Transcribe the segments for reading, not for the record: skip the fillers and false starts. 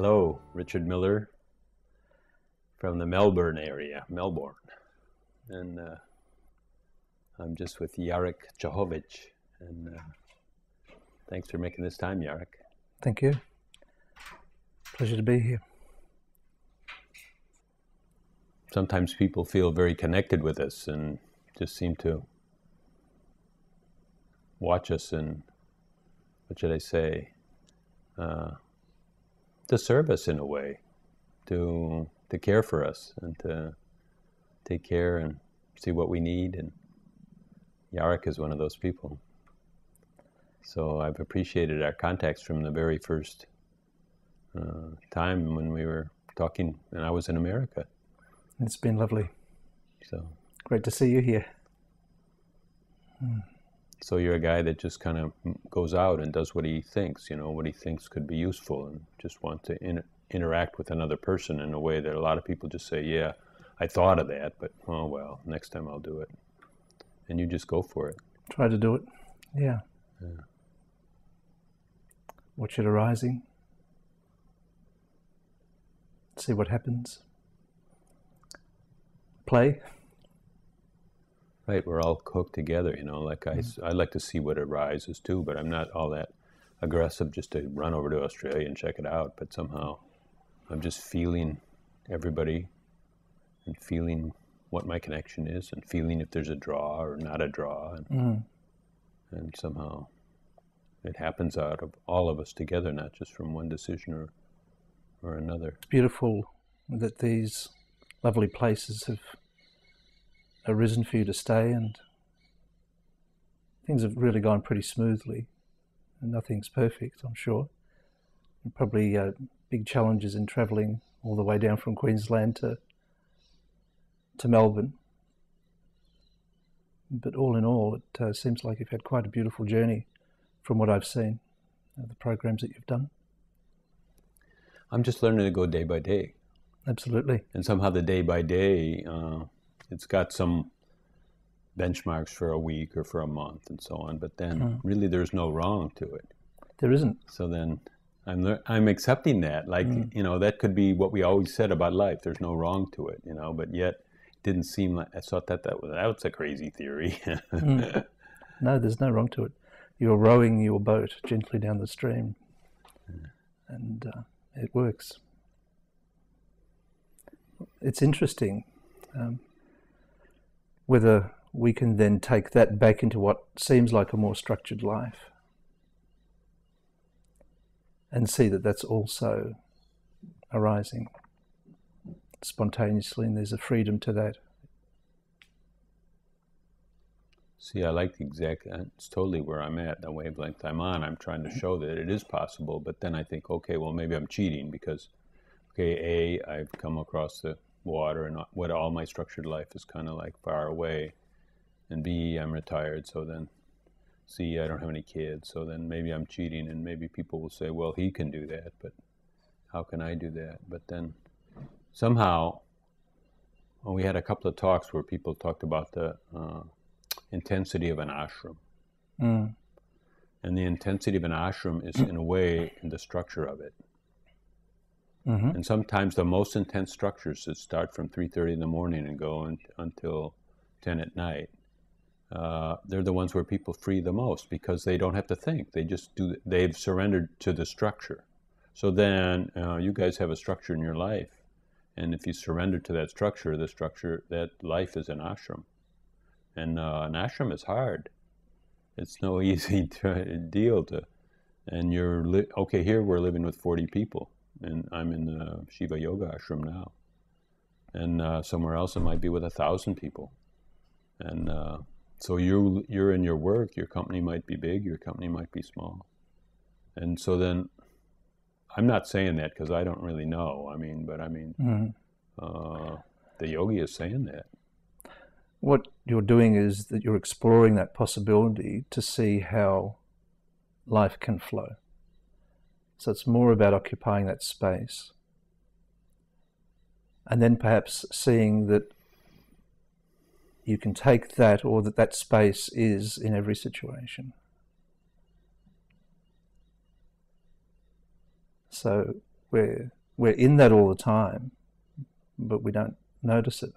Hello, Richard Miller from the Melbourne area, Melbourne. And I'm just with Jarek Czechowicz. And thanks for making this time, Jarek. Thank you. Pleasure to be here. Sometimes people feel very connected with us and just seem to watch us and, what should I say, to serve us in a way, to care for us and to take care and see what we need. And Jarek is one of those people. So I've appreciated our contacts from the very first time when we were talking and I was in America. It's been lovely. So great to see you here. So you're a guy that just kind of goes out and does what he thinks, what he thinks could be useful, and just want to interact with another person in a way that a lot of people just say, yeah, I thought of that, but oh well, next time I'll do it. And you just go for it. Try to do it. Yeah. Watch it arising. See what happens. Play. Right, we're all cooked together, like I like to see what arises too, but I'm not all that aggressive just to run over to Australia and check it out, but somehow I'm just feeling everybody and feeling what my connection is and feeling if there's a draw or not a draw, and somehow it happens out of all of us together, not just from one decision or another. It's beautiful that these lovely places have arisen for you to stay, and things have really gone pretty smoothly, and nothing's perfect, I'm sure. And probably big challenges in travelling all the way down from Queensland to Melbourne, but all in all it seems like you've had quite a beautiful journey from what I've seen, the programs that you've done. I'm just learning to go day by day. Absolutely. And somehow the day by day, it's got some benchmarks for a week or for a month and so on, but then really there's no wrong to it. There isn't. So then I'm accepting that, that could be what we always said about life. There's no wrong to it, but yet it didn't seem like I thought that was a crazy theory. No, there's no wrong to it. You're rowing your boat gently down the stream, and it works. It's interesting whether we can then take that back into what seems like a more structured life and see that that's also arising spontaneously, and there's a freedom to that. See, I like it's totally where I'm at, the wavelength I'm on. I'm trying to show that it is possible, but then I think, okay, well, maybe I'm cheating because, okay, I've come across the water and what all my structured life is kind of like far away, and B, I'm retired, so then C, I don't have any kids, so then maybe I'm cheating, and maybe people will say, well, he can do that, but how can I do that? But then somehow, we had a couple of talks where people talked about the intensity of an ashram. And the intensity of an ashram is in a way in the structure of it. And sometimes the most intense structures that start from 3:30 in the morning and go until 10 at night, they're the ones where people free the most because they don't have to think. They just they've surrendered to the structure. So then you guys have a structure in your life, and if you surrender to that structure, that life is an ashram. And an ashram is hard. It's no easy deal to, and here we're living with 40 people. And I'm in the Shiva Yoga ashram now. And somewhere else it might be with 1,000 people. And so you're in your work, your company might be big, your company might be small. And so then, I'm not saying that because I don't really know. The yogi is saying that. What you're doing is that you're exploring that possibility to see how life can flow. So it's more about occupying that space. And then perhaps seeing that you can take that, or that space is in every situation. So we're in that all the time, but we don't notice it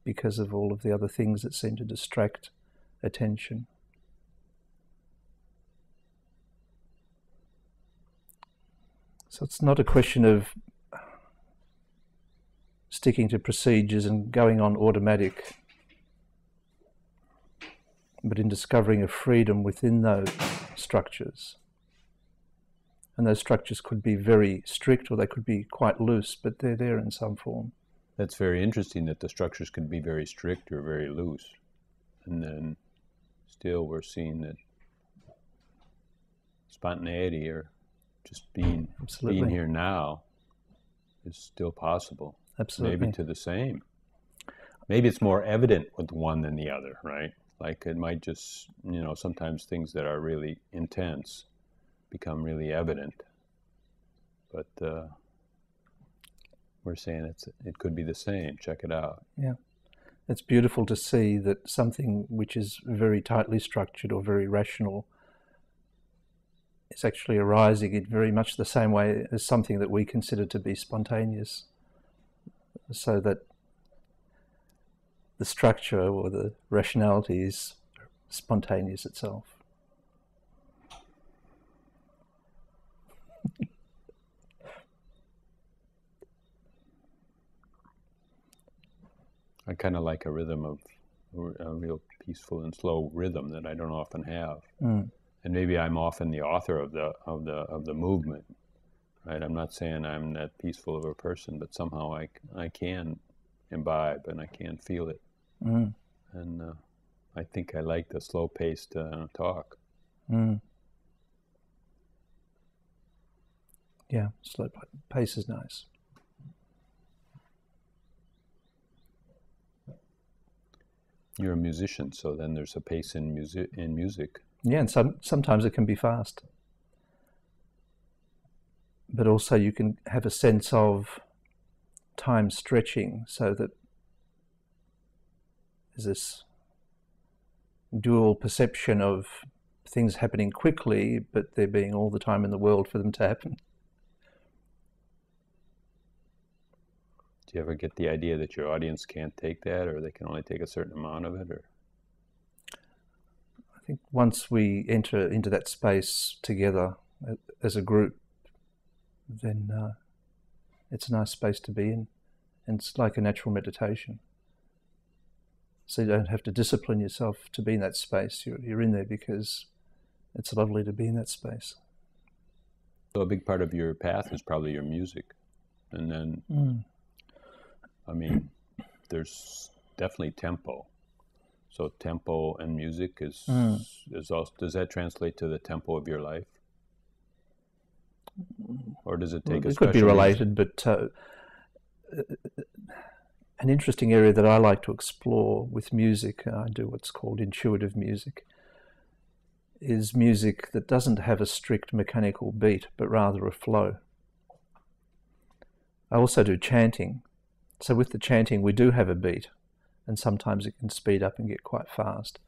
because of all of the other things that seem to distract attention. So it's not a question of sticking to procedures and going on automatic, but in discovering a freedom within those structures. And those structures could be very strict or they could be quite loose, but they're there in some form. That's very interesting that the structures could be very strict or very loose. And then still we're seeing that spontaneity or just being here now is still possible. Absolutely. Maybe to the same. Maybe it's more evident with one than the other, right? Like it might just, sometimes things that are really intense become really evident. But we're saying it could be the same. Check it out. Yeah. It's beautiful to see that something which is very tightly structured or very rational is actually arising in very much the same way as something that we consider to be spontaneous. So that the structure or the rationality is spontaneous itself. I kind of like a rhythm of a real peaceful and slow rhythm that I don't often have. And maybe I'm often the author of the movement, right? I'm not saying I'm that peaceful of a person, but somehow I can imbibe and I can feel it. And I think I like the slow-paced talk. Yeah, slow pace is nice. You're a musician, so then there's a pace in music. Yeah, and sometimes it can be fast. But also you can have a sense of time stretching so that there's this dual perception of things happening quickly, but there being all the time in the world for them to happen. Do you ever get the idea that your audience can't take that, or they can only take a certain amount of it? Or I think once we enter into that space together as a group, then it's a nice space to be in. And it's like a natural meditation. So you don't have to discipline yourself to be in that space. You're in there because it's lovely to be in that space. So a big part of your path is probably your music. And then, I mean, there's definitely tempo. So tempo and music is also, does that translate to the tempo of your life? Or does it take a special... It could be related, but an interesting area that I like to explore with music, I do what's called intuitive music, is music that doesn't have a strict mechanical beat, but rather a flow. I also do chanting. So with the chanting, we do have a beat, and sometimes it can speed up and get quite fast.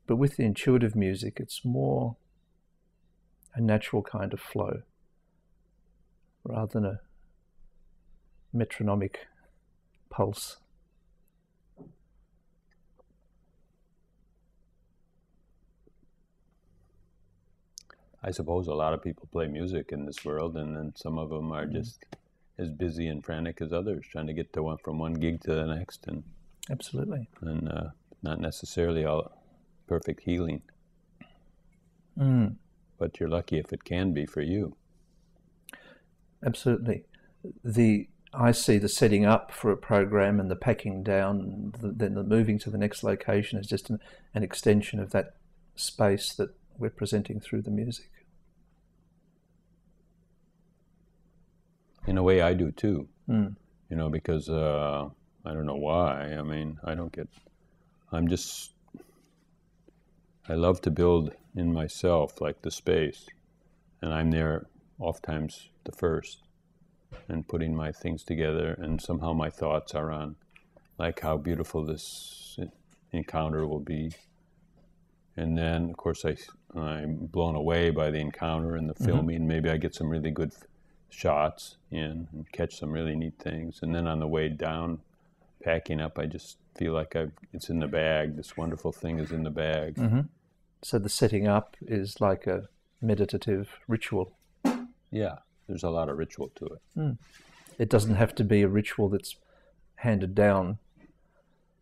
But with the intuitive music, it's more a natural kind of flow, rather than a metronomic pulse. I suppose a lot of people play music in this world, and then some of them are just as busy and frantic as others, trying to get to from one gig to the next, and absolutely, and not necessarily all perfect healing. But you're lucky if it can be for you. Absolutely. I see the setting up for a program and the packing down, then the moving to the next location is just an extension of that space that we're presenting through the music. In a way, I do too. Because I don't know why. I mean, I love to build in myself, like the space, and I'm there oftentimes the first, and putting my things together, and somehow my thoughts are on, like, how beautiful this encounter will be. And then, of course, I'm blown away by the encounter and the filming. Maybe I get some really good shots in and catch some really neat things. And then on the way down, packing up, I just feel like it's in the bag. This wonderful thing is in the bag. Mm-hmm. So the setting up is like a meditative ritual. Yeah, there's a lot of ritual to it. It doesn't have to be a ritual that's handed down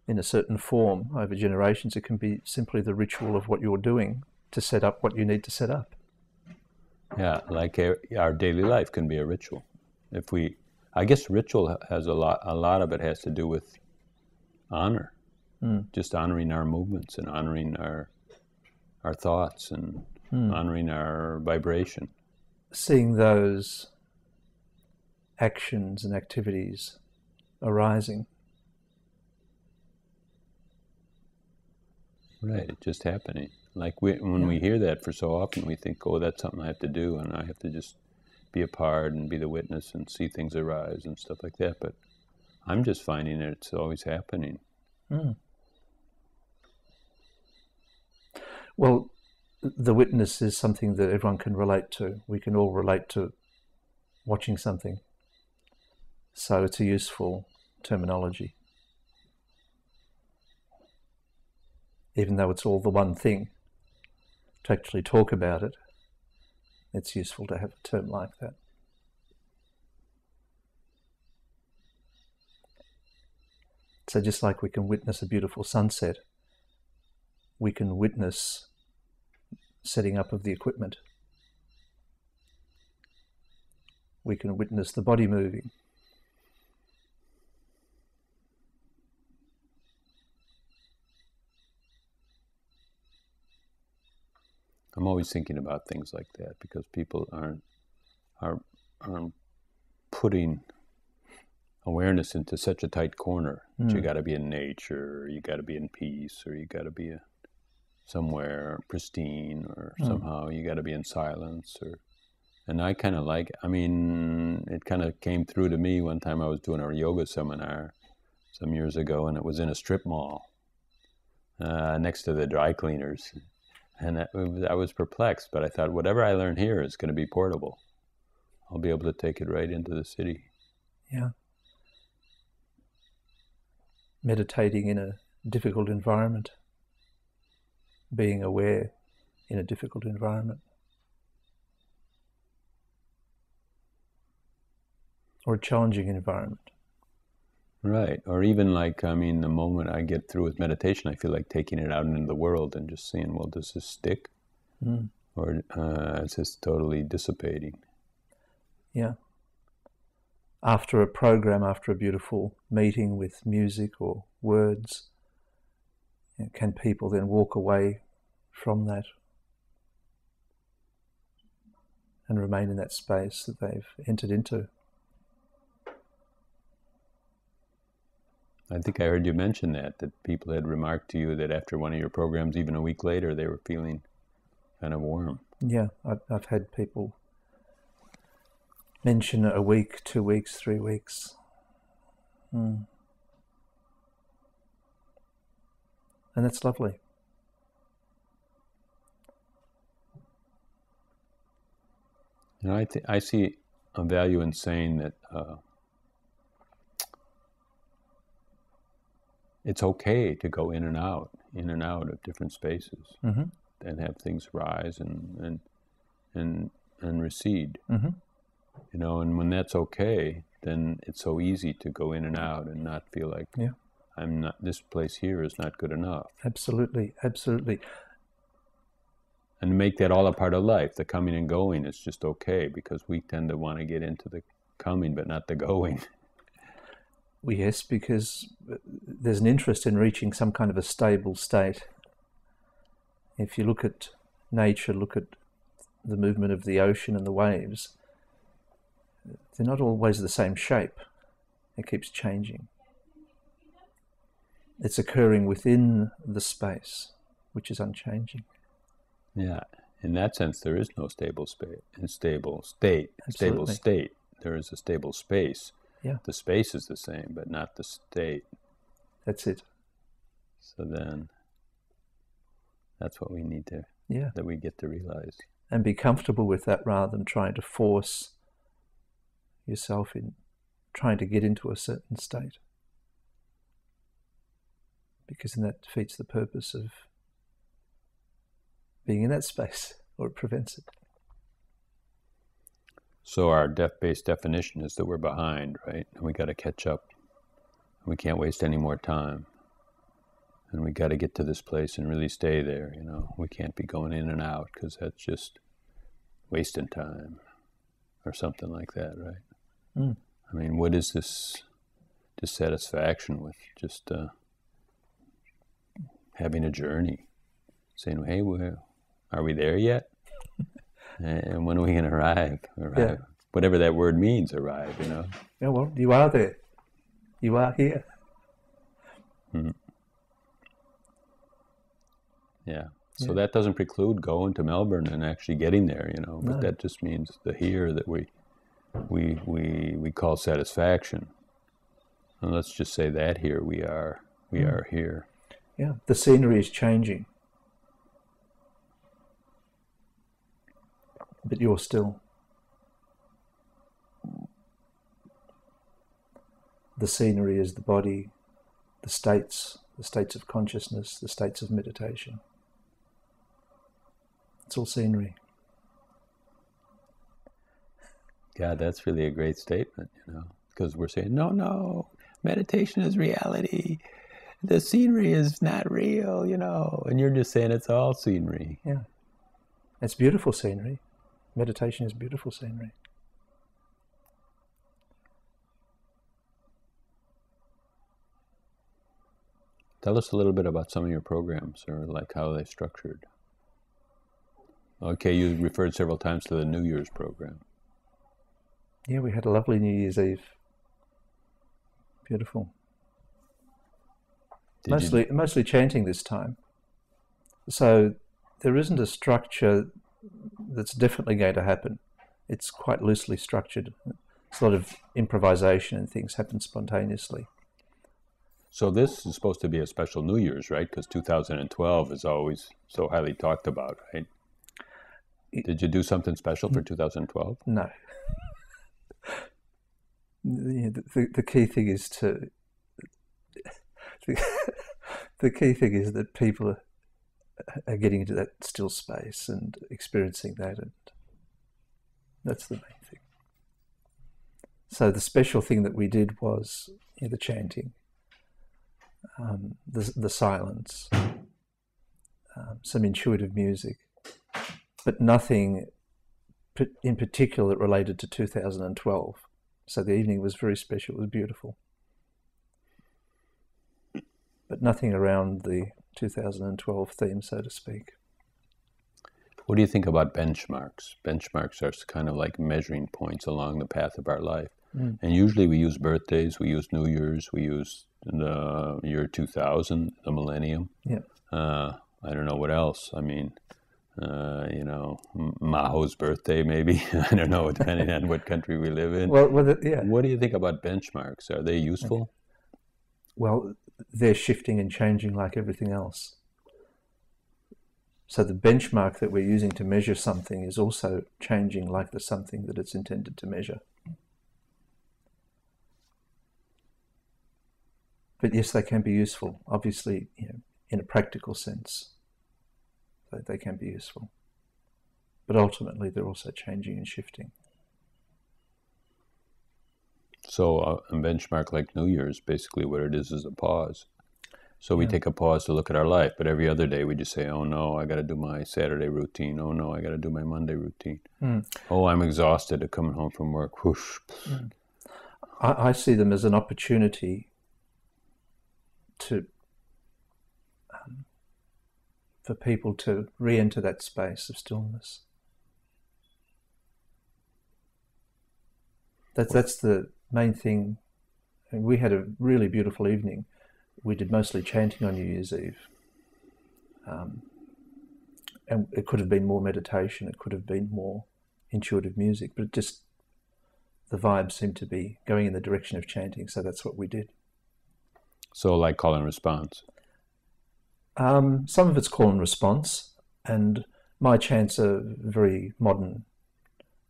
in a certain form over generations. It can be simply the ritual of what you're doing to set up what you need to set up. Yeah, like our daily life can be a ritual. I guess ritual has a lot of it has to do with honor, just honoring our movements and honoring our thoughts and honoring our vibration. Seeing those actions and activities arising. Right, it's just happening. Like when we hear that for so often, we think, oh, that's something I have to do, and I have to just be a part and be the witness and see things arise and stuff like that. But I'm just finding that it's always happening. Well, the witness is something that everyone can relate to. We can all relate to watching something. So it's a useful terminology. Even though it's all the one thing, to actually talk about it, it's useful to have a term like that. So just like we can witness a beautiful sunset, we can witness setting up of the equipment. We can witness the body moving. I'm always thinking about things like that because people aren't putting awareness into such a tight corner. You got to be in nature, or you got to be in peace, or you got to be somewhere pristine, or somehow you got to be in silence. And I kind of like. I mean, it kind of came through to me one time. I was doing a yoga seminar some years ago, and it was in a strip mall next to the dry cleaners. And I was perplexed, but I thought, whatever I learn here is going to be portable. I'll be able to take it right into the city. Yeah. Meditating in a difficult environment. Being aware in a difficult environment. Or a challenging environment. Right. Or even like, I mean, the moment I get through with meditation, I feel like taking it out into the world and just seeing, well, does this stick? Or is this totally dissipating? Yeah. After a program, after a beautiful meeting with music or words, can people then walk away from that and remain in that space that they've entered into? I think I heard you mention that people had remarked to you that after one of your programs, even a week later, they were feeling kind of warm. Yeah, I've had people mention a week, 2 weeks, 3 weeks. And that's lovely. You know, I see a value in saying that it's okay to go in and out of different spaces, and have things rise and recede. You know, and when that's okay, then it's so easy to go in and out and not feel like I'm not. This place here is not good enough. Absolutely, absolutely. And make that all a part of life. The coming and going is just okay, because we tend to want to get into the coming but not the going. Well, yes, because there's an interest in reaching some kind of a stable state. If you look at nature, look at the movement of the ocean and the waves, they're not always the same shape. It keeps changing. It's occurring within the space, which is unchanging. Yeah, in that sense, there is no stable state. Stable state. There is a stable space. Yeah. The space is the same, but not the state. That's it. So then, that's what we need to. Yeah. That we get to realize. And be comfortable with that rather than trying to force yourself in trying to get into a certain state, because then that defeats the purpose of being in that space, or it prevents it. So our death-based definition is that we're behind, right? And we got to catch up. We can't waste any more time. And we got to get to this place and really stay there, you know. We can't be going in and out, because that's just wasting time or something like that, right? Mm. I mean, what is this dissatisfaction with just having a journey? Saying, hey, are we there yet? And when are we going to arrive? Yeah. Whatever that word means, arrive, you know? Yeah, well, you are there. You are here. Mm-hmm. Yeah. So that doesn't preclude going to Melbourne and actually getting there, you know, but that just means the here that we call satisfaction. And let's just say that here we are here. Yeah, the scenery is changing, but you're still. The scenery is the body, the states of consciousness, the states of meditation. It's all scenery. God, that's really a great statement, you know, because we're saying, no, meditation is reality. The scenery is not real, you know, and you're just saying it's all scenery. Yeah. It's beautiful scenery. Meditation is beautiful scenery. Tell us a little bit about some of your programs, or like how they're structured. Okay, you referred several times to the New Year's program. Yeah, we had a lovely New Year's Eve. Beautiful. Mostly chanting this time. So there isn't a structure that's definitely going to happen. It's quite loosely structured. It's a lot of improvisation and things happen spontaneously. So this is supposed to be a special New Year's, right? Because 2012 is always so highly talked about, right? Did you do something special for 2012? No. The key thing is the key thing is that people are getting into that still space and experiencing that, and that's the main thing. So the special thing that we did was the chanting, the silence, some intuitive music, but nothing in particular that related to 2012. So the evening was very special, it was beautiful. But nothing around the 2012 theme, so to speak. What do you think about benchmarks? Benchmarks are kind of like measuring points along the path of our life. Mm. And usually we use birthdays, we use New Year's, we use the year 2000, the millennium. Yeah. I don't know what else. I mean, Maho's birthday, maybe. I don't know, depending on what country we live in. Well, What do you think about benchmarks? Are they useful? Okay. Well, they're shifting and changing like everything else. So the benchmark that we're using to measure something is also changing like the something that it's intended to measure. But yes, they can be useful, obviously, in a practical sense. They can be useful. But ultimately, they're also changing and shifting. So a benchmark like New Year's, basically what it is a pause. So we take a pause to look at our life, but every other day we just say, oh no, I got to do my Saturday routine. Oh no, I got to do my Monday routine. Mm. Oh, I'm exhausted at coming home from work. Whoosh. Mm. I see them as an opportunity for people to re-enter that space of stillness. That's the main thing. And we had a really beautiful evening. We did mostly chanting on New Year's Eve. And it could have been more meditation, it could have been more intuitive music, but the vibe seemed to be going in the direction of chanting, so that's what we did. So like call and response? Some of it's call and response, and my chants are very modern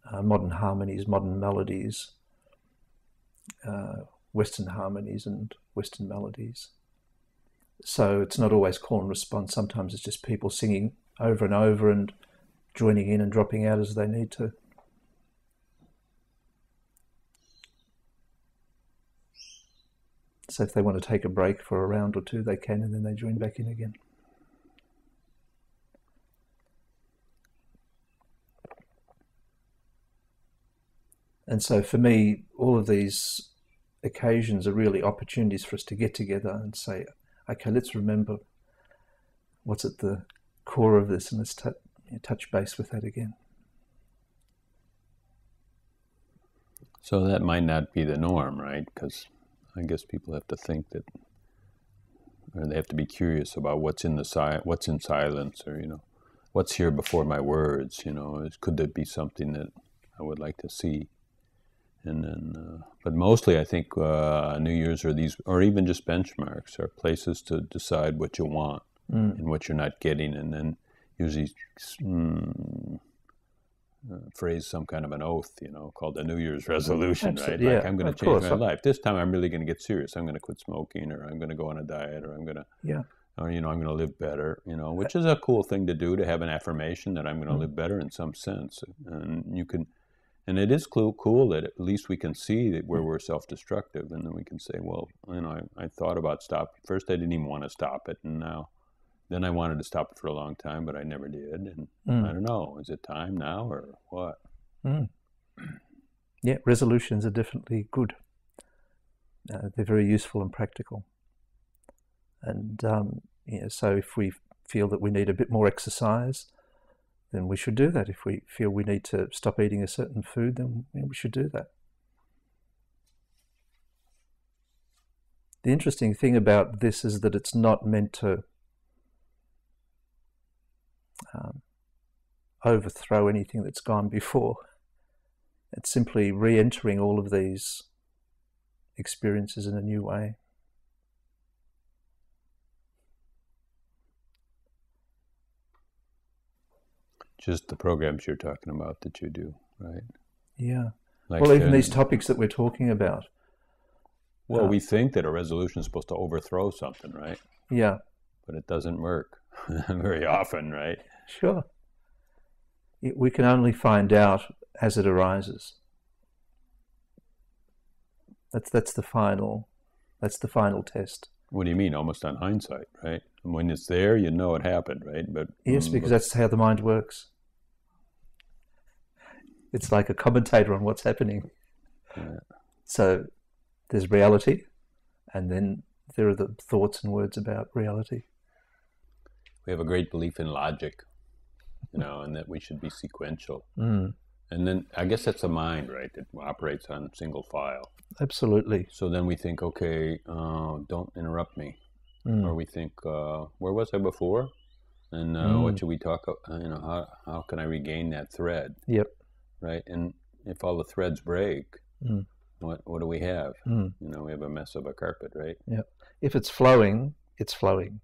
harmonies, modern melodies, Western harmonies and Western melodies. So it's not always call and response. Sometimes it's just people singing over and over and joining in and dropping out as they need to. So if they want to take a break for a round or two, they can, and then they join back in again. And so for me, all of these occasions are really opportunities for us to get together and say, okay, let's remember what's at the core of this, and let's touch base with that again. So that might not be the norm, right? Because I guess people have to think that, or they have to be curious about what's in silence, or what's here before my words. Could there be something that I would like to see? And then, but mostly I think New Year's or even just benchmarks, are places to decide what you want and what you're not getting, and then usually phrase some kind of an oath, called the New Year's resolution, right? Yeah, like, I'm going to change my life. This time I'm really going to get serious. I'm going to quit smoking, or I'm going to go on a diet, or I'm going to, or, I'm going to live better, which is a cool thing to do, to have an affirmation that I'm going to live better in some sense. And it is cool that at least we can see that where we're self-destructive, and then we can say, well, I thought about stopping. First, I didn't even want to stop it, and then I wanted to stop it for a long time, but I never did. And I don't know, is it time now or what? Yeah, resolutions are definitely good. They're very useful and practical. And so if we feel that we need a bit more exercise, then we should do that. If we feel we need to stop eating a certain food, then we should do that. The interesting thing about this is that it's not meant to overthrow anything that's gone before. It's simply re-entering all of these experiences in a new way. Just the programs you're talking about that you do, right? Yeah. Well, even these topics that we're talking about. Well, we think that a resolution is supposed to overthrow something, right? Yeah. But it doesn't work very often, right? Sure. We can only find out as it arises. That's the final test. What do you mean? Almost on hindsight, right? And when it's there, it happened, right? But yes, because that's how the mind works. It's like a commentator on what's happening. Yeah. So there's reality, and then there are the thoughts and words about reality. We have a great belief in logic, and that we should be sequential. And then I guess that's the mind, right, that operates on single file. Absolutely. So then we think, okay, don't interrupt me. Or we think, where was I before? And what should we talk about? How can I regain that thread? Yep. Right? And if all the threads break, what do we have? We have a mess of a carpet, right? Yep. If it's flowing, it's flowing.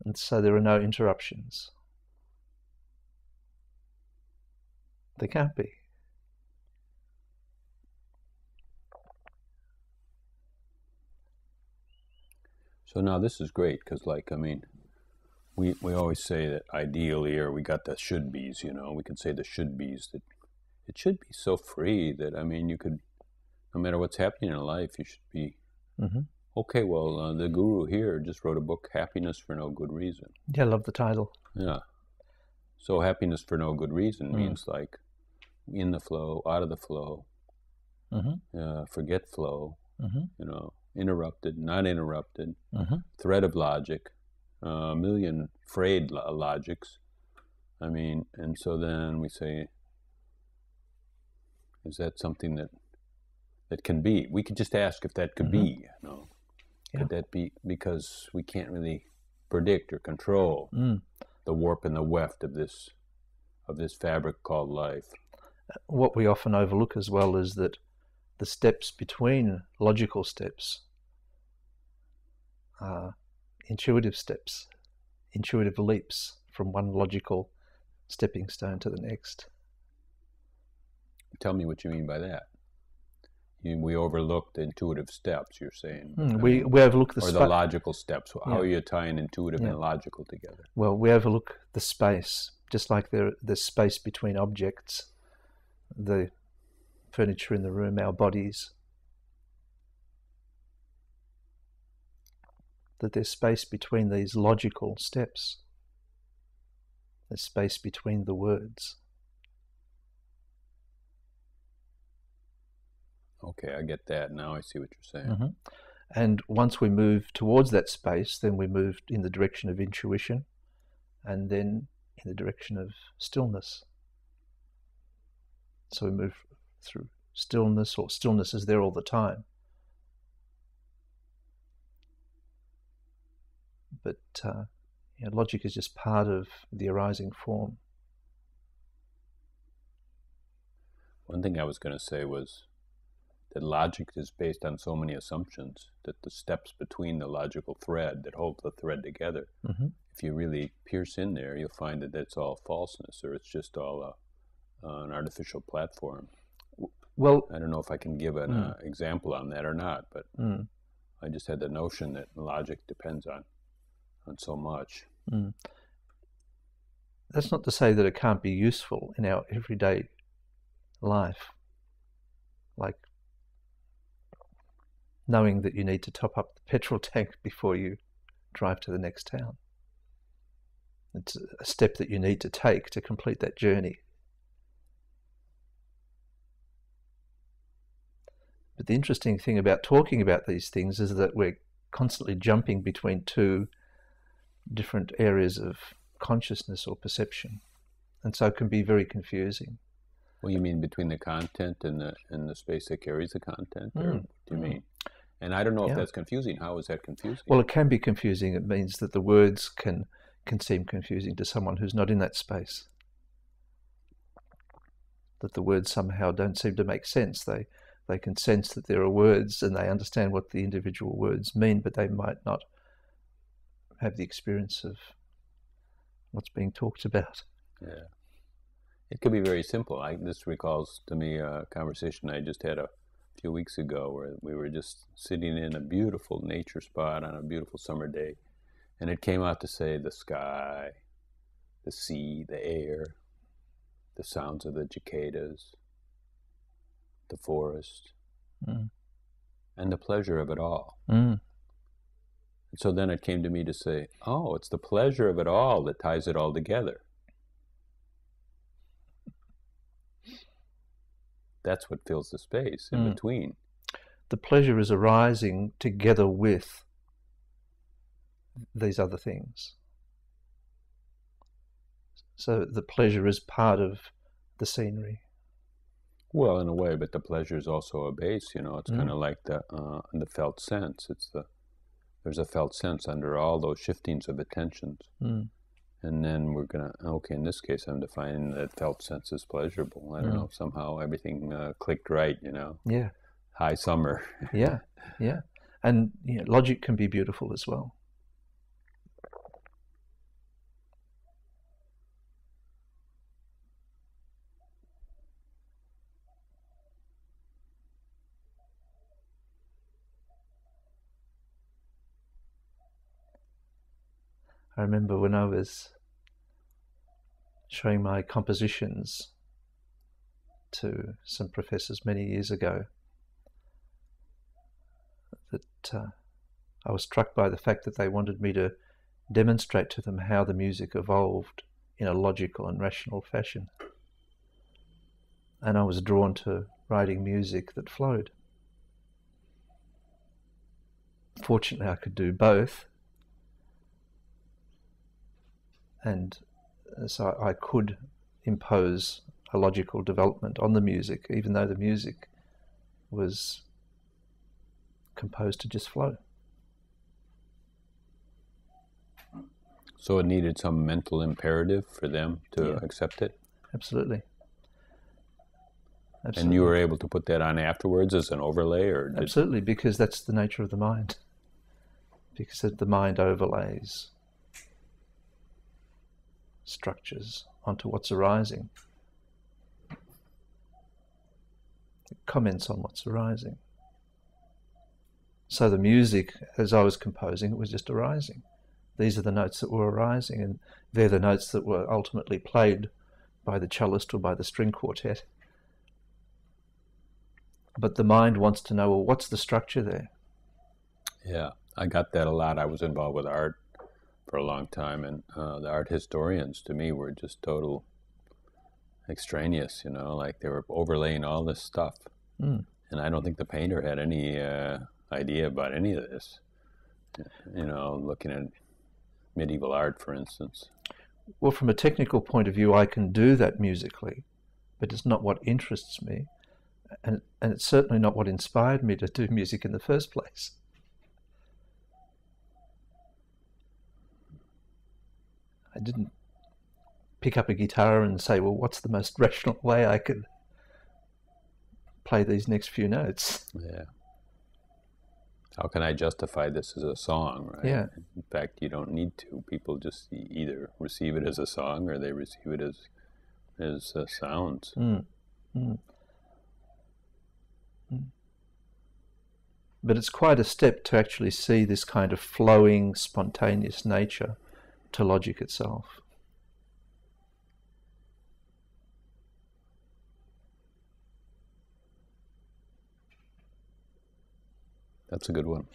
And so there are no interruptions. There can't be. So now this is great, because we always say that ideally, or we got the should be's, we could say the should be's, that it should be so free that, you could, no matter what's happening in life, you should be, okay, well, the guru here just wrote a book, Happiness for No Good Reason. Yeah, I love the title. Yeah. So happiness for no good reason means like in the flow, out of the flow, forget flow, interrupted, not interrupted, thread of logic, a million frayed logics. And so then we say, is that something that can be? We could just ask if that could be, Could that be? Because we can't really predict or control the warp and the weft of this fabric called life. What we often overlook as well is that the steps between logical steps are intuitive steps, intuitive leaps from one logical stepping stone to the next. Tell me what you mean by that. we overlook the intuitive steps, you're saying. We overlook the or the logical steps. How are Yeah. you tying intuitive Yeah. and logical together? Well, we overlook the space, just like there's space between objects, the furniture in the room, our bodies. That there's space between these logical steps. There's space between the words. Okay, I get that. Now I see what you're saying. Mm-hmm. And once we move towards that space, then we move in the direction of intuition, and then in the direction of stillness. So we move through stillness, or stillness is there all the time. But logic is just part of the arising form. One thing I was going to say was that logic is based on so many assumptions that the steps between the logical thread that hold the thread together, if you really pierce in there, you'll find that it's all falseness, or it's just all an artificial platform. Well, I don't know if I can give an example on that or not, but I just had the notion that logic depends on so much. That's not to say that it can't be useful in our everyday life, like knowing that you need to top up the petrol tank before you drive to the next town. It's a step that you need to take to complete that journey. But the interesting thing about talking about these things is that we're constantly jumping between two different areas of consciousness or perception, and so it can be very confusing. Well, you mean between the content and the space that carries the content, or what do you mean? And I don't know if that's confusing. How is that confusing? Well, it can be confusing. It means that the words can seem confusing to someone who's not in that space. That the words somehow don't seem to make sense. They can sense that there are words and they understand what the individual words mean, but they might not have the experience of what's being talked about. Yeah. It could be very simple. This recalls to me a conversation I just had a few weeks ago where we were just sitting in a beautiful nature spot on a beautiful summer day, and it came out to say the sky, the sea, the air, the sounds of the cicadas, the forest, and the pleasure of it all. And so then it came to me to say, oh, it's the pleasure of it all that ties it all together. That's what fills the space in between. The pleasure is arising together with these other things. So the pleasure is part of the scenery. Well, in a way, but the pleasure is also a base. It's kind of like the felt sense. There's a felt sense under all those shiftings of attentions. And then we're going to, in this case, I'm defining that felt sense as pleasurable. I don't know, somehow everything clicked right, Yeah. High summer. Yeah. And logic can be beautiful as well. I remember when I was showing my compositions to some professors many years ago, that I was struck by the fact that they wanted me to demonstrate to them how the music evolved in a logical and rational fashion. And I was drawn to writing music that flowed. Fortunately, I could do both. And so I could impose a logical development on the music, even though the music was composed to just flow. So it needed some mental imperative for them to accept it? Absolutely. And you were able to put that on afterwards as an overlay? Absolutely, because that's the nature of the mind. Because the mind overlays structures onto what's arising. comments on what's arising. So the music, as I was composing, it was just arising. These are the notes that were arising, and they're the notes that were ultimately played by the cellist or by the string quartet. But the mind wants to know, well, what's the structure there? Yeah, I got that a lot. I was involved with art for a long time, and the art historians, to me, were just total extraneous, like they were overlaying all this stuff. And I don't think the painter had any idea about any of this. Looking at medieval art, for instance. Well, from a technical point of view, I can do that musically, but it's not what interests me. And it's certainly not what inspired me to do music in the first place. I didn't pick up a guitar and say, well, what's the most rational way I could play these next few notes? Yeah. How can I justify this as a song, right? Yeah. In fact, you don't need to. People just either receive it as a song or they receive it as sounds. But it's quite a step to actually see this kind of flowing, spontaneous nature to logic itself. That's a good one.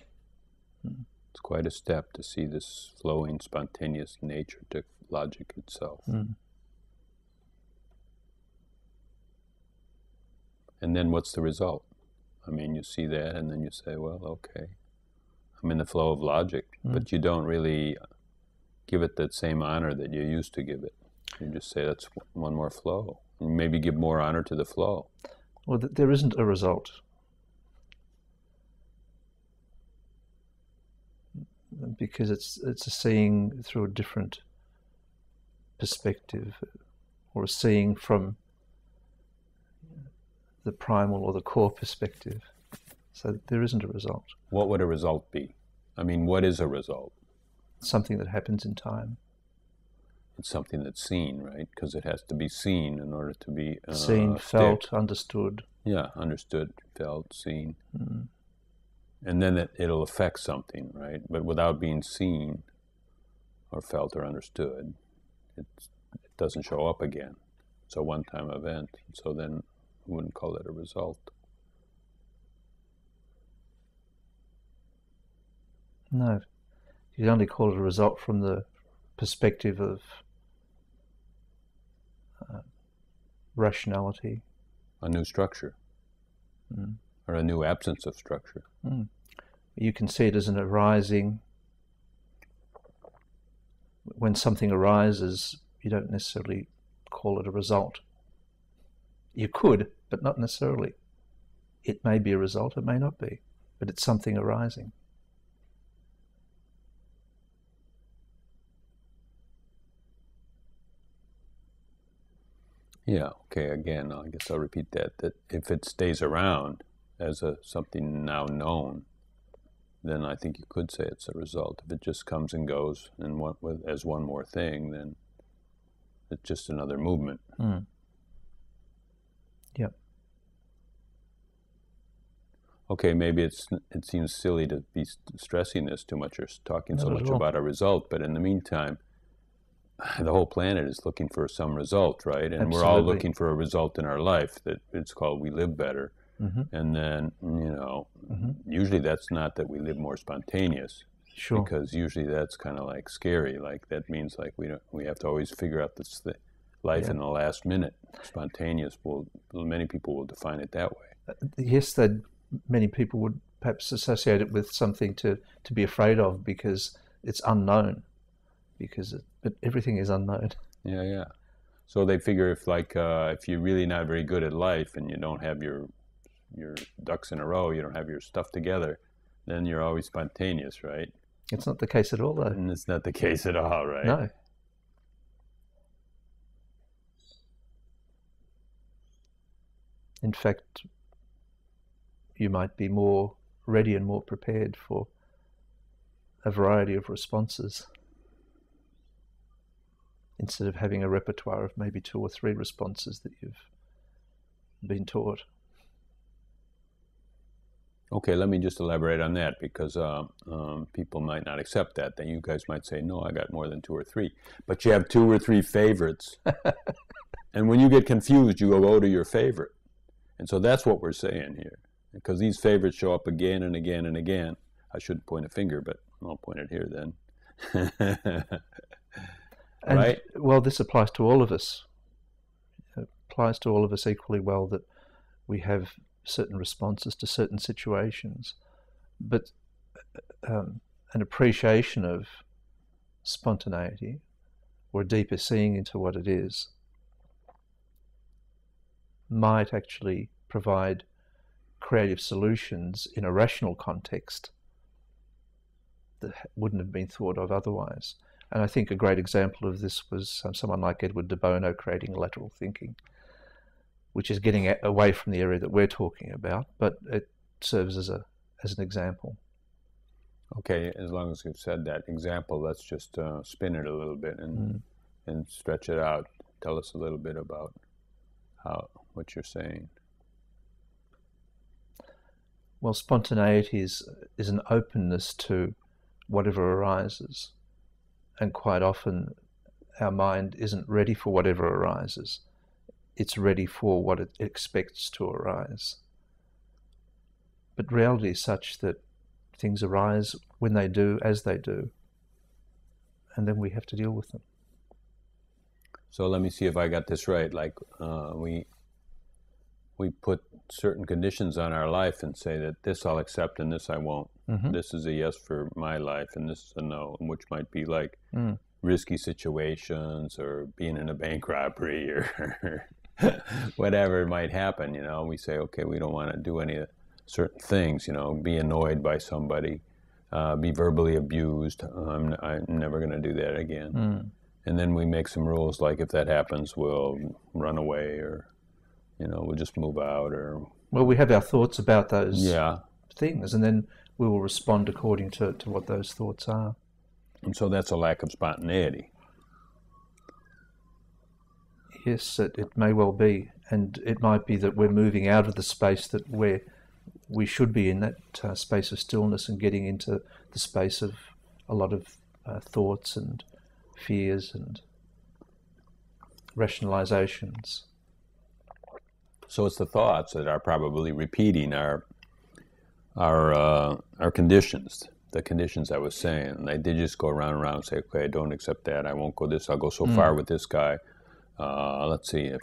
It's quite a step to see this flowing, spontaneous nature to logic itself. And then what's the result? I mean, you see that and then you say, well, okay, I'm in the flow of logic, but you don't really give it that same honor that you used to give it. You just say that's one more flow. And maybe give more honor to the flow. Well, there isn't a result. Because it's a seeing through a different perspective, or a seeing from the primal or the core perspective. So there isn't a result. What would a result be? I mean, what is a result? Something that happens in time. It's something that's seen, right? Because it has to be seen in order to be seen, felt, understood. Yeah, understood, felt, seen. And then it'll affect something, right? But without being seen or felt or understood, it doesn't show up again. It's a one-time event. So then we wouldn't call it a result. No. You'd only call it a result from the perspective of rationality. A new structure. Or a new absence of structure. You can see it as an arising. When something arises, you don't necessarily call it a result. You could, but not necessarily. It may be a result, it may not be, but it's something arising. Yeah, okay, again, I guess I'll repeat that if it stays around as something now known, then I think you could say it's a result. If it just comes and goes and as one more thing, then it's just another movement. Yep. Okay, maybe it seems silly to be stressing this too much or talking so much about a result, but in the meantime, the whole planet is looking for some result, right? And we're all looking for a result in our life that it's called we live better. And then, usually that's not that we live more spontaneous. Sure. Because usually that's kind of like scary. Like that means like we have to always figure out this life in the last minute. Spontaneous many people will define it that way. Yes, many people would perhaps associate it with something to be afraid of because it's unknown. But everything is unknown. Yeah. So they figure if you're really not very good at life and you don't have your ducks in a row, you don't have your stuff together, then you're always spontaneous, right? It's not the case at all, though. And it's not the case at all, right? No. In fact, you might be more ready and more prepared for a variety of responses instead of having a repertoire of maybe 2 or 3 responses that you've been taught. Okay, let me just elaborate on that because people might not accept that. Then you guys might say, no, I got more than 2 or 3. But you have 2 or 3 favorites. And when you get confused, you go to your favorite. And so that's what we're saying here. Because these favorites show up again and again and again. I shouldn't point a finger, but I'll point it here then. Right? And, well, this applies to all of us. It applies to all of us equally well that we have certain responses to certain situations, but an appreciation of spontaneity or a deeper seeing into what it is might actually provide creative solutions in a rational context that wouldn't have been thought of otherwise. And I think a great example of this was someone like Edward de Bono creating lateral thinking, which is getting away from the area that we're talking about, but it serves as an example. Okay, as long as you've said that example, let's just spin it a little bit and stretch it out. Tell us a little bit about what you're saying. Well, spontaneity is an openness to whatever arises, and quite often our mind isn't ready for whatever arises. It's ready for what it expects to arise. But reality is such that things arise when they do, as they do, and then we have to deal with them. So let me see if I got this right. Like we put certain conditions on our life and say that this I'll accept and this I won't. Mm-hmm. This is a yes for my life and this is a no, which might be like risky situations or being in a bank robbery or whatever might happen, you know. We say, okay, we don't want to do any certain things, you know, be annoyed by somebody, be verbally abused. I'm never going to do that again. And then we make some rules like if that happens, we'll run away or, you know, we'll just move out or... Well, we have our thoughts about those things, and then we will respond according to what those thoughts are. And so that's a lack of spontaneity. Yes, it may well be, and it might be that we're moving out of the space that we should be in, that space of stillness, and getting into the space of a lot of thoughts and fears and rationalizations. So it's the thoughts that are probably repeating our conditions, the conditions I was saying. They just go around and around and say, okay, I don't accept that, I won't go this, I'll go so far with this guy. Let's see if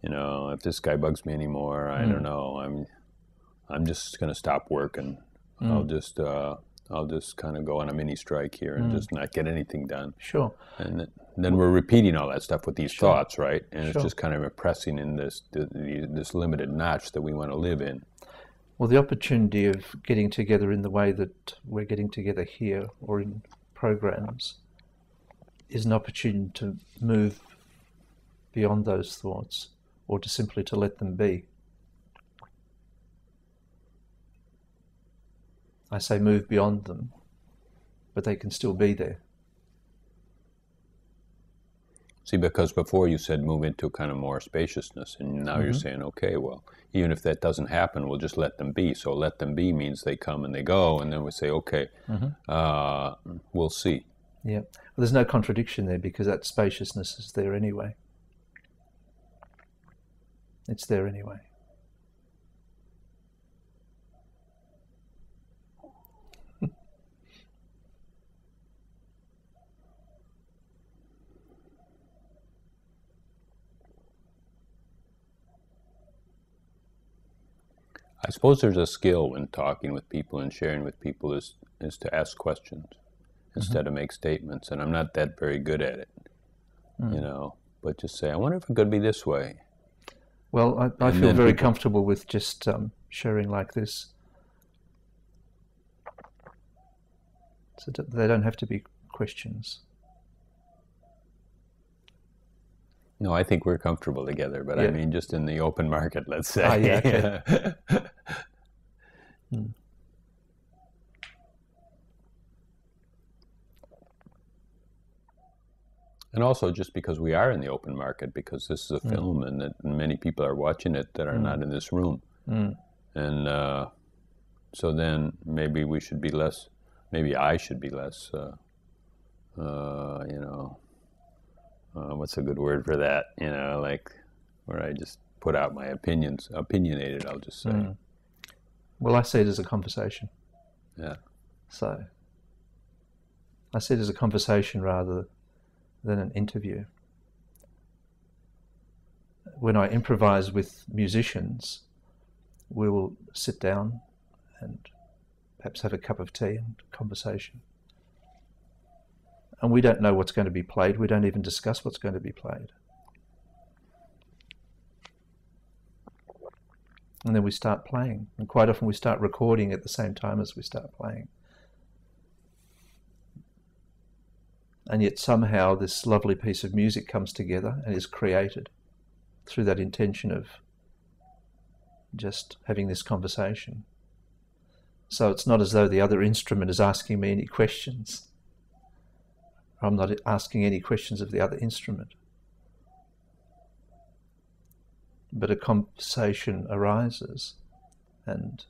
you know, if this guy bugs me anymore, I don't know. I'm just going to stop working. I'll just kind of go on a mini strike here and just not get anything done. Sure. And then we're repeating all that stuff with these thoughts, right? And it's just kind of impressing in this limited notch that we want to live in. Well, the opportunity of getting together in the way that we're getting together here or in programs is an opportunity to move beyond those thoughts, or to simply to let them be. I say move beyond them, but they can still be there. See, because before you said move into kind of more spaciousness, and now you're saying, okay, well, even if that doesn't happen, we'll just let them be. So let them be means they come and they go, and then we say, okay, we'll see. Yeah, well, there's no contradiction there because that spaciousness is there anyway. It's there anyway. I suppose there's a skill when talking with people and sharing with people is to ask questions instead of make statements. And I'm not that very good at it, you know, but just say, I wonder if it could be this way. Well, I feel very comfortable with just sharing like this. So they don't have to be questions. No, I think we're comfortable together, but I mean just in the open market, let's say. Okay. And also just because we are in the open market, because this is a film and that many people are watching it that are not in this room. And so then maybe we should be less, maybe I should be less, what's a good word for that? Like where I just put out my opinions, opinionated, I'll just say. Mm. Well, I see it as a conversation. Yeah. So I see it as a conversation rather than an interview. When I improvise with musicians, we will sit down and perhaps have a cup of tea and conversation. And we don't know what's going to be played. We don't even discuss what's going to be played. And then we start playing. And quite often we start recording at the same time as we start playing. And yet somehow this lovely piece of music comes together and is created through that intention of just having this conversation. So it's not as though the other instrument is asking me any questions. I'm not asking any questions of the other instrument. But a conversation arises and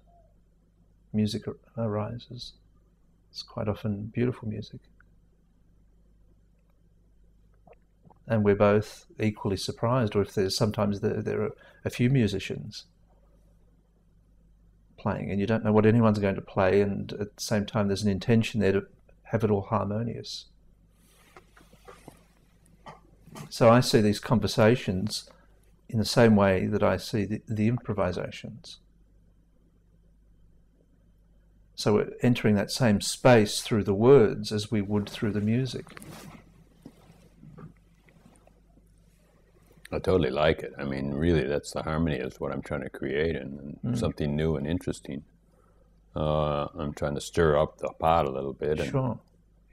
music arises. It's quite often beautiful music. And we're both equally surprised, or if there's sometimes there are a few musicians playing and you don't know what anyone's going to play, and at the same time there's an intention there to have it all harmonious. So I see these conversations in the same way that I see the improvisations. So we're entering that same space through the words as we would through the music. I totally like it. I mean, really, that's the harmony is what I'm trying to create, and something new and interesting. I'm trying to stir up the pot a little bit and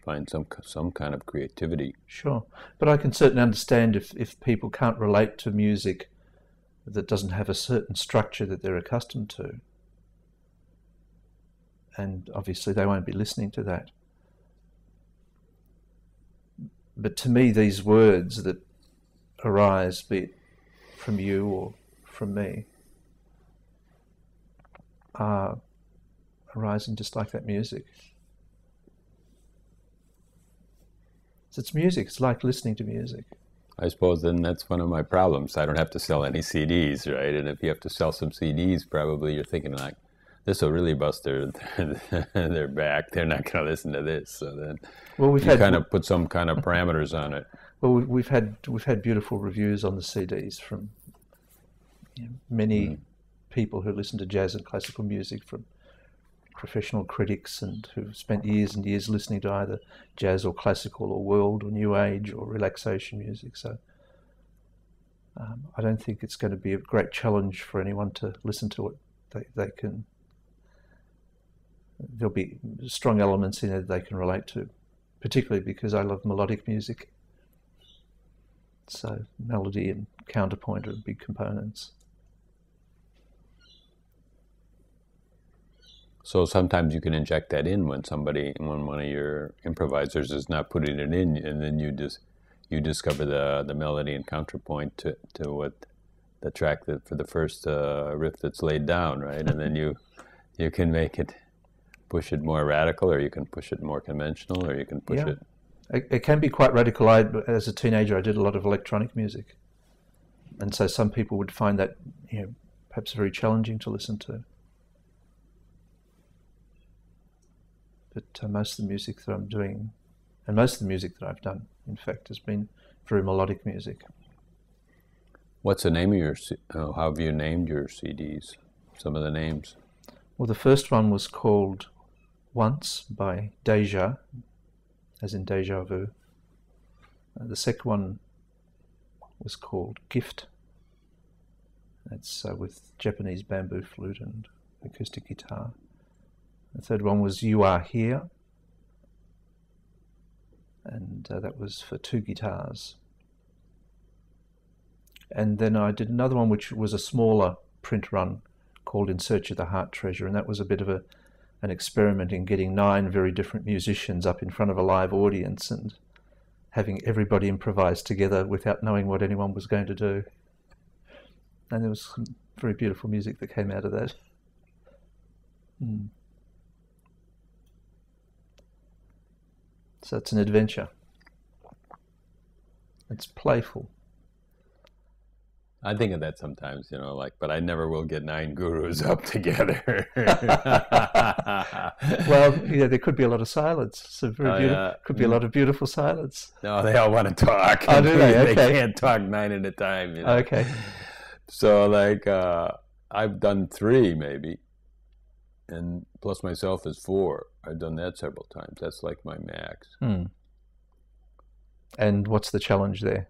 find some kind of creativity. Sure. But I can certainly understand if people can't relate to music that doesn't have a certain structure that they're accustomed to. And obviously they won't be listening to that. But to me, these words that arise, be it from you or from me, are arising just like that music. So it's music, it's like listening to music. I suppose then that's one of my problems. I don't have to sell any CDs, right? And if you have to sell some CDs, probably you're thinking like, this will really bust their back. They're not going to listen to this. So then you kind of put some kind of parameters on it. Well, we've had beautiful reviews on the CDs from many people who listen to jazz and classical music, from professional critics and who've spent years and years listening to either jazz or classical or world or new age or relaxation music. So I don't think it's going to be a great challenge for anyone to listen to it. There'll be strong elements in it that they can relate to, particularly because I love melodic music. So melody and counterpoint are big components. So sometimes you can inject that in when one of your improvisers is not putting it in, and then you discover the melody and counterpoint to what the track that for the first riff that's laid down, right? And then you can push it more radical, or you can push it more conventional, or you can push it. It can be quite radical. As a teenager, I did a lot of electronic music, and so some people would find that perhaps very challenging to listen to. But most of the music that I'm doing, and most of the music that I've done, in fact, has been very melodic music. What's the name of how have you named your CDs? Some of the names. Well, the first one was called Once by Deja, as in Deja Vu. The second one was called Gift. That's with Japanese bamboo flute and acoustic guitar. The third one was You Are Here, and that was for 2 guitars. And then I did another one which was a smaller print run called In Search of the Heart Treasure, and that was a bit of an experiment in getting 9 very different musicians up in front of a live audience and having everybody improvise together without knowing what anyone was going to do. And there was some very beautiful music that came out of that. Mm. So it's an adventure. It's playful. I think of that sometimes, you know, like, but I never will get 9 gurus up together. Well, yeah, there could be a lot of silence. So very beautiful. Could be a lot of beautiful silence. No, they all want to talk. Oh, do they? Okay. They can't talk 9 at a time. You know? Okay. So, like, I've done 3 maybe, and plus myself is 4. I've done that several times. That's like my max. Hmm. And what's the challenge there?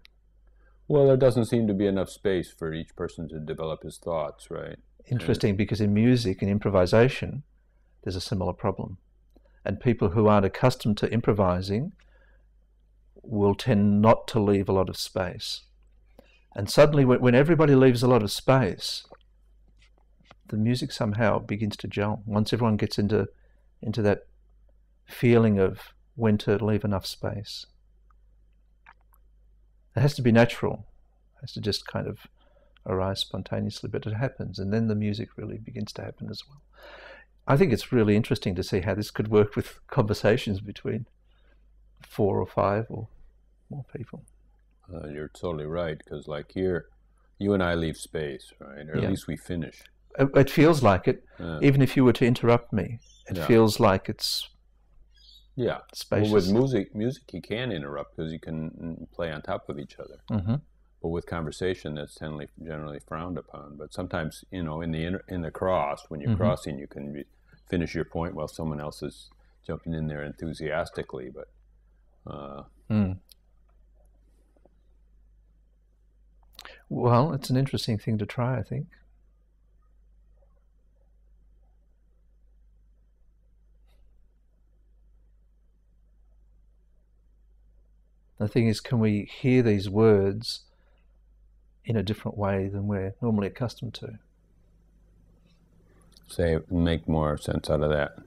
Well, there doesn't seem to be enough space for each person to develop his thoughts, right? Interesting, because in music and improvisation, there's a similar problem. And people who aren't accustomed to improvising will tend not to leave a lot of space. And suddenly, when everybody leaves a lot of space, the music somehow begins to gel. Once everyone gets into that feeling of when to leave enough space. It has to be natural. It has to just kind of arise spontaneously, but it happens, and then the music really begins to happen as well. I think it's really interesting to see how this could work with conversations between 4 or 5 or more people. You're totally right, because like here, you and I leave space, right? Or at least we finish. It feels like it. Even if you were to interrupt me, it feels like it's spacious. Well, with music you can interrupt because you can play on top of each other. Mm-hmm. But with conversation, that's generally frowned upon. But sometimes, you know, in the cross, when you're crossing, you can finish your point while someone else is jumping in there enthusiastically. But well, it's an interesting thing to try, I think. The thing is, can we hear these words in a different way than we're normally accustomed to? Say, make more sense out of that.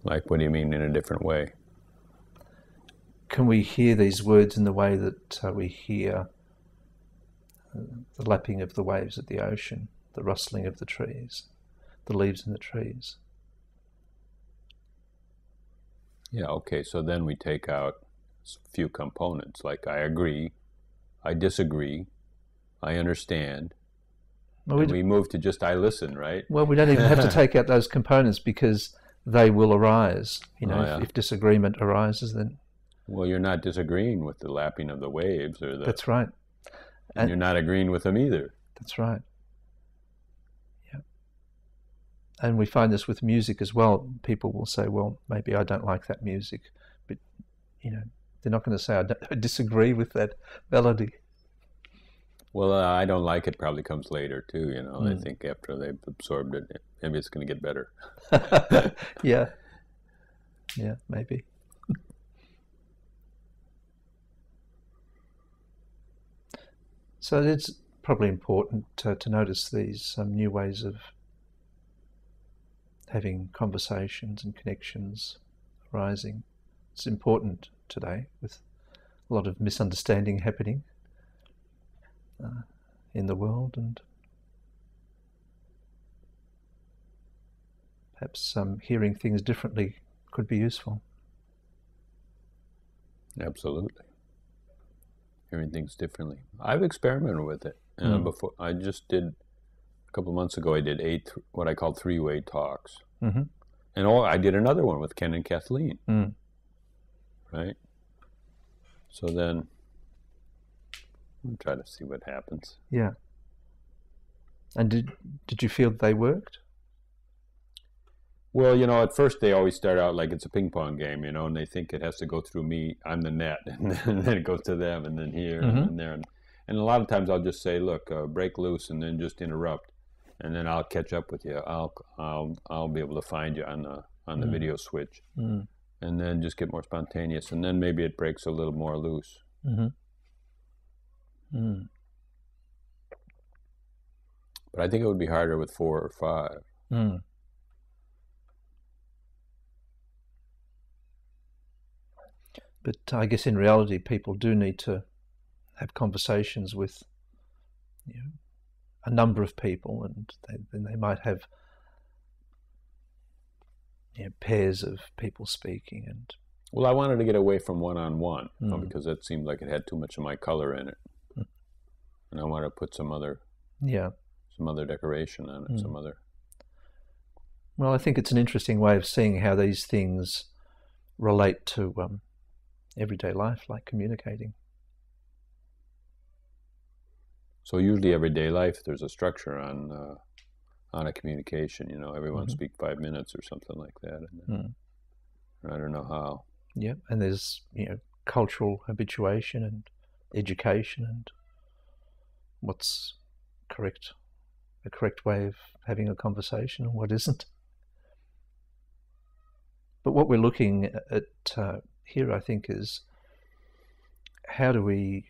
Like, what do you mean in a different way? Can we hear these words in the way that we hear the lapping of the waves at the ocean, the rustling of the trees, the leaves in the trees? Yeah, okay, so then we take out a few components, like I agree, I disagree, I understand, and we move to just I listen, right? Well, we don't even have to take out those components because they will arise. You know, if disagreement arises, then... Well, you're not disagreeing with the lapping of the waves or the... That's right. And you're not agreeing with them either. That's right. Yeah. And we find this with music as well. People will say, well, maybe I don't like that music, but, you know, they're not going to say, I disagree with that melody. Well, I don't like it probably comes later too, you know. I think after they've absorbed it, maybe it's going to get better. Yeah, maybe. So it's probably important to notice these new ways of having conversations and connections arising. It's important today with a lot of misunderstanding happening in the world, and perhaps hearing things differently could be useful. Absolutely. Hearing things differently. I've experimented with it. Before, I just did, a couple of months ago, I did 8, what I call 3-way talks. Mm-hmm. And I did another one with Ken and Kathleen. Right? So then, we'll try to see what happens. Yeah. And did you feel they worked? Well, you know, at first they always start out like it's a ping pong game, you know, and they think it has to go through me, I'm the net, and then it goes to them, and then here, and then there. And a lot of times I'll just say, look, break loose, and then just interrupt, and then I'll catch up with you. I'll be able to find you on the video switch, and then just get more spontaneous, and then maybe it breaks a little more loose. But I think it would be harder with 4 or 5. But I guess in reality, people do need to have conversations with, you know, a number of people, and then they might have pairs of people speaking. And well, I wanted to get away from one-on-one because that seemed like it had too much of my color in it, and I wanted to put some other decoration on it, some other. Well, I think it's an interesting way of seeing how these things relate to everyday life, like communicating. So usually everyday life, there's a structure on a communication. You know, everyone speak 5 minutes or something like that. And I don't know how. Yeah, and there's cultural habituation and education and what's the correct way of having a conversation and what isn't. But what we're looking at here, I think, is how do we,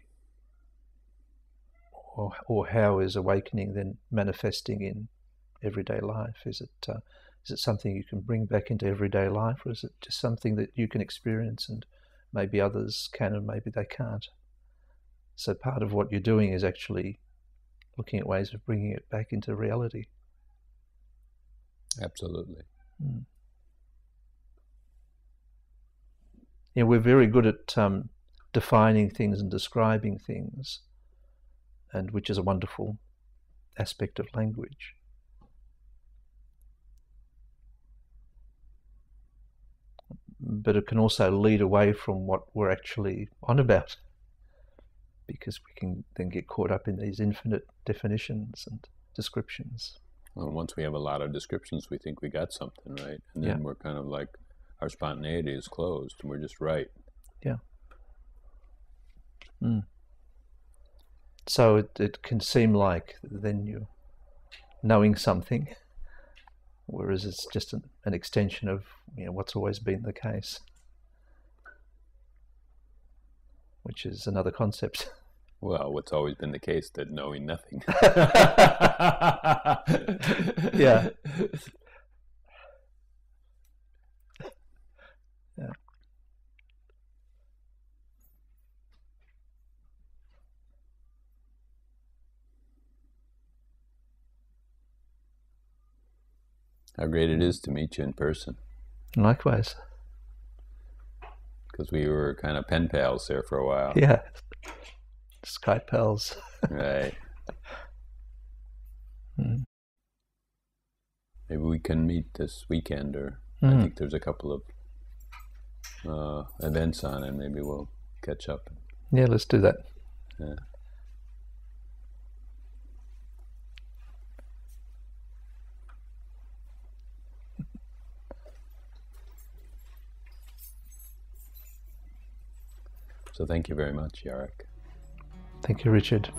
or how is awakening then manifesting in everyday life? Is it something you can bring back into everyday life, or is it just something that you can experience and maybe others can and maybe they can't? So part of what you're doing is actually looking at ways of bringing it back into reality. Absolutely. We're very good at defining things and describing things, and which is a wonderful aspect of language. But it can also lead away from what we're actually on about, because we can then get caught up in these infinite definitions and descriptions. Well, once we have a lot of descriptions, we think we got something, right? And then we're kind of like, our spontaneity is closed, and we're just right. Yeah. So it can seem like then you're knowing something, whereas it's just an extension of what's always been the case, which is another concept. Well, what's always been the case, that knowing nothing. Yeah. Yeah. How great it is to meet you in person. Likewise. Because we were kind of pen pals there for a while. Yeah. Skype pals. Right. Maybe we can meet this weekend, or I think there's a couple of events on, and maybe we'll catch up. Yeah, let's do that. Yeah. So thank you very much, Jarek. Thank you, Richard.